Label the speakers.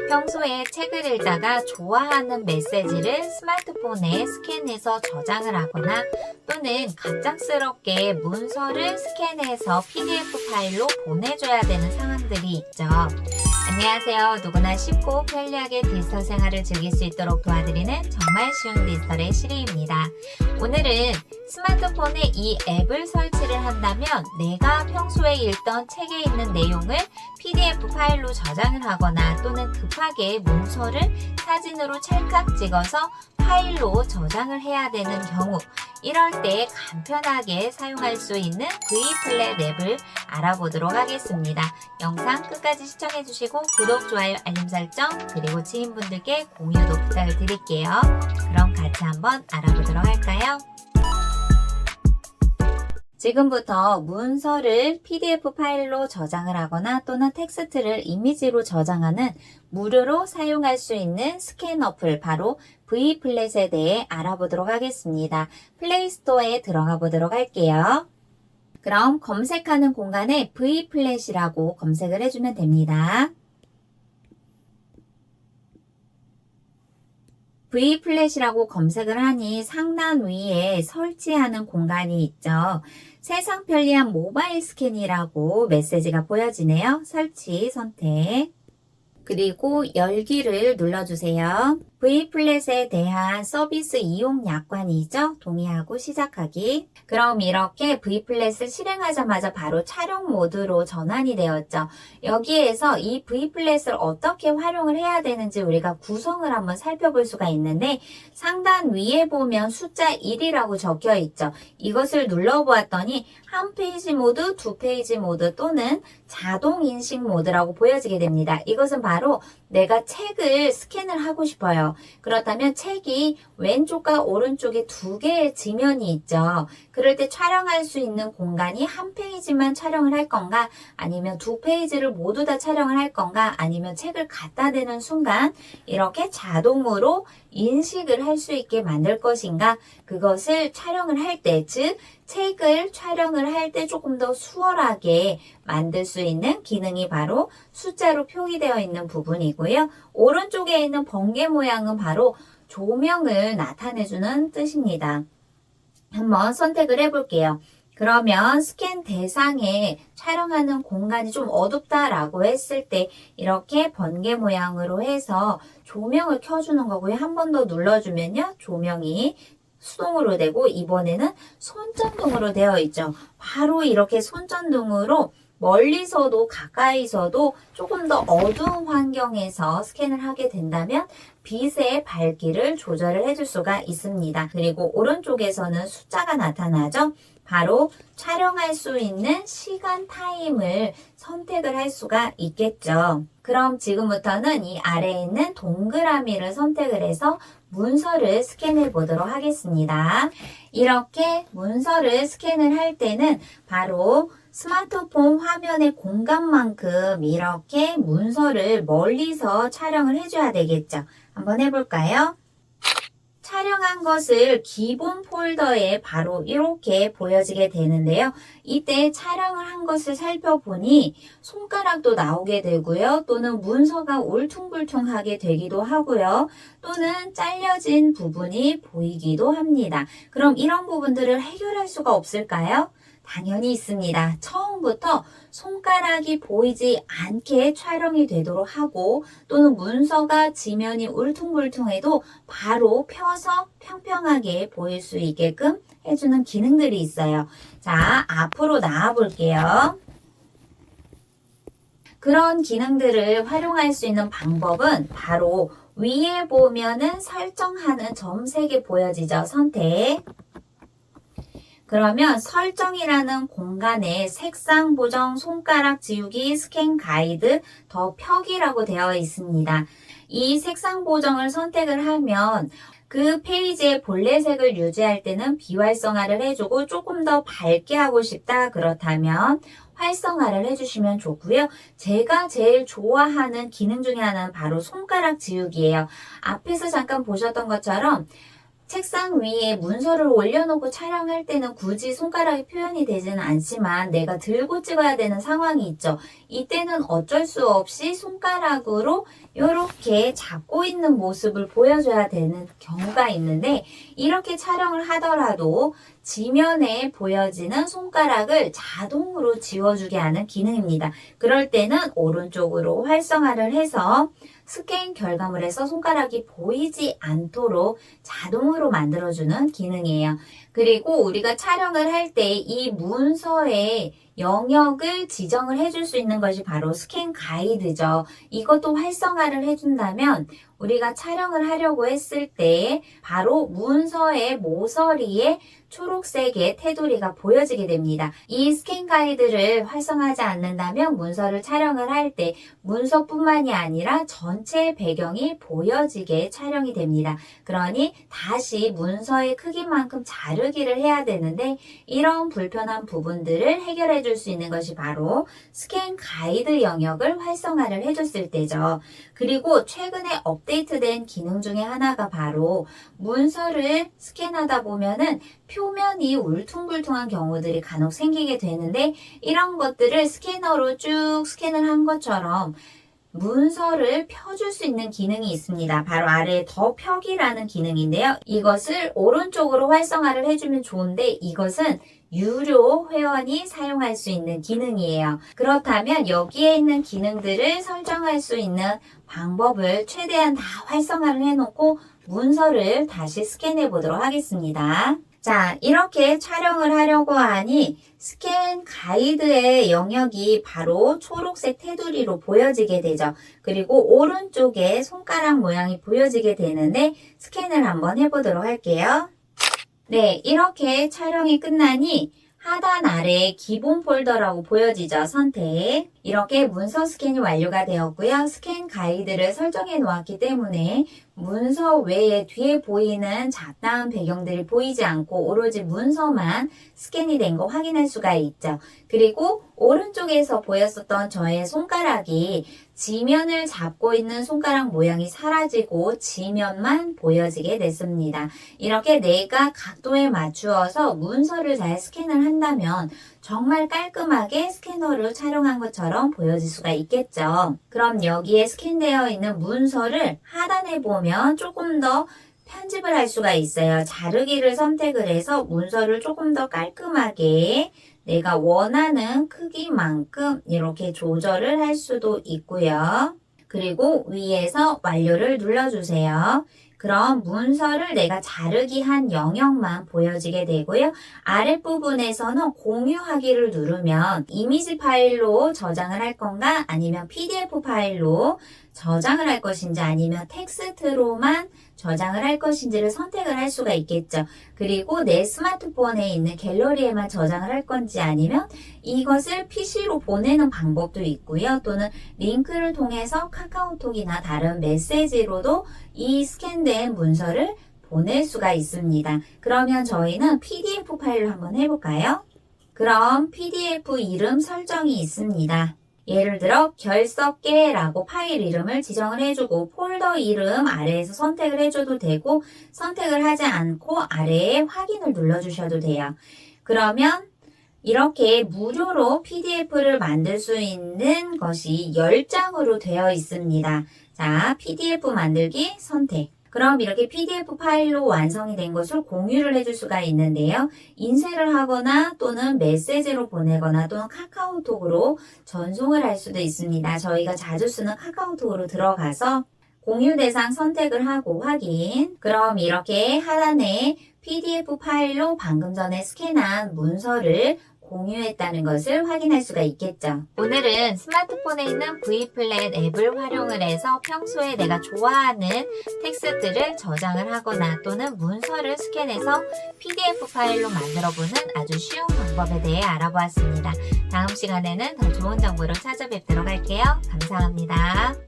Speaker 1: 평소에 책을 읽다가 좋아하는 메시지를 스마트폰에 스캔해서 저장을 하거나 또는 갑작스럽게 문서를 스캔해서 PDF 파일로 보내줘야 되는 상황들이 있죠. 안녕하세요. 누구나 쉽고 편리하게 디지털 생활을 즐길 수 있도록 도와드리는 정말 쉬운 디지털의 시리입니다. 오늘은 스마트폰에 이 앱을 설치를 한다면 내가 평소에 읽던 책에 있는 내용을 PDF 파일로 저장을 하거나 또는 급하게 문서를 사진으로 찰칵 찍어서 파일로 저장을 해야 되는 경우, 이럴 때 간편하게 사용할 수 있는 V플랫 앱을 알아보도록 하겠습니다. 영상 끝까지 시청해주시고 구독, 좋아요, 알림 설정 그리고 지인분들께 공유도 부탁을 드릴게요. 그럼 같이 한번 알아보도록 할까요? 지금부터 문서를 PDF 파일로 저장을 하거나 또는 텍스트를 이미지로 저장하는 무료로 사용할 수 있는 스캔 어플 바로 V플랫에 대해 알아보도록 하겠습니다. 플레이스토어에 들어가 보도록 할게요. 그럼 검색하는 공간에 V플랫이라고 검색을 해주면 됩니다. V플랫이라고 검색을 하니 상단 위에 설치하는 공간이 있죠. 세상 편리한 모바일 스캔이라고 메시지가 보여지네요. 설치 선택. 그리고 열기를 눌러주세요. V플랫에 대한 서비스 이용 약관이죠. 동의하고 시작하기. 그럼 이렇게 V플랫을 실행하자마자 바로 촬영 모드로 전환이 되었죠. 여기에서 이 V플랫을 어떻게 활용을 해야 되는지 우리가 구성을 한번 살펴볼 수가 있는데 상단 위에 보면 숫자 1이라고 적혀 있죠. 이것을 눌러보았더니 한 페이지 모드, 두 페이지 모드 또는 자동 인식 모드라고 보여지게 됩니다. 이것은 바로 내가 책을 스캔을 하고 싶어요. 그렇다면 책이 왼쪽과 오른쪽에 두 개의 지면이 있죠. 그럴 때 촬영할 수 있는 공간이 한 페이지만 촬영을 할 건가, 아니면 두 페이지를 모두 다 촬영을 할 건가, 아니면 책을 갖다 대는 순간 이렇게 자동으로 인식을 할 수 있게 만들 것인가, 그것을 촬영을 할 때, 즉 책을 촬영을 할 때 조금 더 수월하게 만들 수 있는 기능이 바로 숫자로 표기되어 있는 부분이고요. 오른쪽에 있는 번개 모양은 바로 조명을 나타내주는 뜻입니다. 한번 선택을 해볼게요. 그러면 스캔 대상에 촬영하는 공간이 좀 어둡다라고 했을 때 이렇게 번개 모양으로 해서 조명을 켜주는 거고요. 한 번 더 눌러주면요. 조명이 수동으로 되고 이번에는 손전등으로 되어 있죠. 바로 이렇게 손전등으로 멀리서도 가까이서도 조금 더 어두운 환경에서 스캔을 하게 된다면 빛의 밝기를 조절을 해줄 수가 있습니다. 그리고 오른쪽에서는 숫자가 나타나죠. 바로 촬영할 수 있는 시간 타임을 선택을 할 수가 있겠죠. 그럼 지금부터는 이 아래에 있는 동그라미를 선택을 해서 문서를 스캔해 보도록 하겠습니다. 이렇게 문서를 스캔을 할 때는 바로 스마트폰 화면의 공간만큼 이렇게 문서를 멀리서 촬영을 해줘야 되겠죠. 한번 해볼까요? 촬영한 것을 기본 폴더에 바로 이렇게 보여지게 되는데요. 이때 촬영을 한 것을 살펴보니 손가락도 나오게 되고요. 또는 문서가 울퉁불퉁하게 되기도 하고요. 또는 잘려진 부분이 보이기도 합니다. 그럼 이런 부분들을 해결할 수가 없을까요? 당연히 있습니다. 처음부터 손가락이 보이지 않게 촬영이 되도록 하고 또는 문서가 지면이 울퉁불퉁해도 바로 펴서 평평하게 보일 수 있게끔 해주는 기능들이 있어요. 자, 앞으로 나와 볼게요. 그런 기능들을 활용할 수 있는 방법은 바로 위에 보면은 설정하는 점 3개 보여지죠. 선택. 그러면 설정이라는 공간에 색상 보정, 손가락 지우기, 스캔 가이드, 더 펴기라고 되어 있습니다. 이 색상 보정을 선택을 하면 그 페이지의 본래색을 유지할 때는 비활성화를 해주고 조금 더 밝게 하고 싶다 그렇다면 활성화를 해주시면 좋고요. 제가 제일 좋아하는 기능 중에 하나는 바로 손가락 지우기예요. 앞에서 잠깐 보셨던 것처럼 책상 위에 문서를 올려놓고 촬영할 때는 굳이 손가락이 표현이 되지는 않지만 내가 들고 찍어야 되는 상황이 있죠. 이때는 어쩔 수 없이 손가락으로 이렇게 잡고 있는 모습을 보여줘야 되는 경우가 있는데 이렇게 촬영을 하더라도 지면에 보여지는 손가락을 자동으로 지워주게 하는 기능입니다. 그럴 때는 오른쪽으로 활성화를 해서 스캔 결과물에서 손가락이 보이지 않도록 자동으로 만들어주는 기능이에요. 그리고 우리가 촬영을 할 때 이 문서의 영역을 지정을 해줄 수 있는 것이 바로 스캔 가이드죠. 이것도 활성화를 해준다면 우리가 촬영을 하려고 했을 때 바로 문서의 모서리에 초록색의 테두리가 보여지게 됩니다. 이 스캔 가이드를 활성화하지 않는다면 문서를 촬영을 할 때 문서뿐만이 아니라 전체 배경이 보여지게 촬영이 됩니다. 그러니 다시 문서의 크기만큼 자르기를 해야 되는데 이런 불편한 부분들을 해결해 줄 수 있는 것이 바로 스캔 가이드 영역을 활성화를 해줬을 때죠. 그리고 최근에 업데이트된 기능 중에 하나가 바로 문서를 스캔하다 보면은 표면이 울퉁불퉁한 경우들이 간혹 생기게 되는데 이런 것들을 스캐너로 쭉 스캔을 한 것처럼 문서를 펴줄 수 있는 기능이 있습니다. 바로 아래에 더 펴기라는 기능인데요. 이것을 오른쪽으로 활성화를 해주면 좋은데 이것은 유료 회원이 사용할 수 있는 기능이에요. 그렇다면 여기에 있는 기능들을 설정할 수 있는 방법을 최대한 다 활성화를 해놓고 문서를 다시 스캔해 보도록 하겠습니다. 자, 이렇게 촬영을 하려고 하니 스캔 가이드의 영역이 바로 초록색 테두리로 보여지게 되죠. 그리고 오른쪽에 손가락 모양이 보여지게 되는데 스캔을 한번 해보도록 할게요. 네, 이렇게 촬영이 끝나니 하단 아래에 기본 폴더라고 보여지죠. 선택. 이렇게 문서 스캔이 완료가 되었고요. 스캔 가이드를 설정해 놓았기 때문에 문서 외에 뒤에 보이는 잡다한 배경들이 보이지 않고 오로지 문서만 스캔이 된 거 확인할 수가 있죠. 그리고 오른쪽에서 보였었던 저의 손가락이 지면을 잡고 있는 손가락 모양이 사라지고 지면만 보여지게 됐습니다. 이렇게 내가 각도에 맞추어서 문서를 잘 스캔을 한다면 정말 깔끔하게 스캐너로 촬영한 것처럼 보여질 수가 있겠죠. 그럼 여기에 스캔되어 있는 문서를 하단에 보면 조금 더 편집을 할 수가 있어요. 자르기를 선택을 해서 문서를 조금 더 깔끔하게 내가 원하는 크기만큼 이렇게 조절을 할 수도 있고요. 그리고 위에서 완료를 눌러주세요. 그럼 문서를 내가 자르기 한 영역만 보여지게 되고요. 아랫부분에서는 공유하기를 누르면 이미지 파일로 저장을 할 건가 아니면 PDF 파일로 저장을 할 것인지 아니면 텍스트로만 저장을 할 것인지를 선택을 할 수가 있겠죠. 그리고 내 스마트폰에 있는 갤러리에만 저장을 할 건지 아니면 이것을 PC로 보내는 방법도 있고요. 또는 링크를 통해서 카카오톡이나 다른 메시지로도 이 스캔된 문서를 보낼 수가 있습니다. 그러면 저희는 PDF 파일로 한번 해볼까요? 그럼 PDF 이름 설정이 있습니다. 예를 들어 결석계라고 파일 이름을 지정을 해주고 폴더 이름 아래에서 선택을 해줘도 되고 선택을 하지 않고 아래에 확인을 눌러주셔도 돼요. 그러면 이렇게 무료로 PDF를 만들 수 있는 것이 10장으로 되어 있습니다. 자, PDF 만들기 선택. 그럼 이렇게 PDF 파일로 완성이 된 것을 공유를 해줄 수가 있는데요. 인쇄를 하거나 또는 메시지로 보내거나 또는 카카오톡으로 전송을 할 수도 있습니다. 저희가 자주 쓰는 카카오톡으로 들어가서 공유 대상 선택을 하고 확인. 그럼 이렇게 하단에 PDF 파일로 방금 전에 스캔한 문서를 공유했다는 것을 확인할 수가 있겠죠. 오늘은 스마트폰에 있는 V플랫 앱을 활용을 해서 평소에 내가 좋아하는 텍스트를 저장을 하거나 또는 문서를 스캔해서 PDF 파일로 만들어보는 아주 쉬운 방법에 대해 알아보았습니다. 다음 시간에는 더 좋은 정보로 찾아뵙도록 할게요. 감사합니다.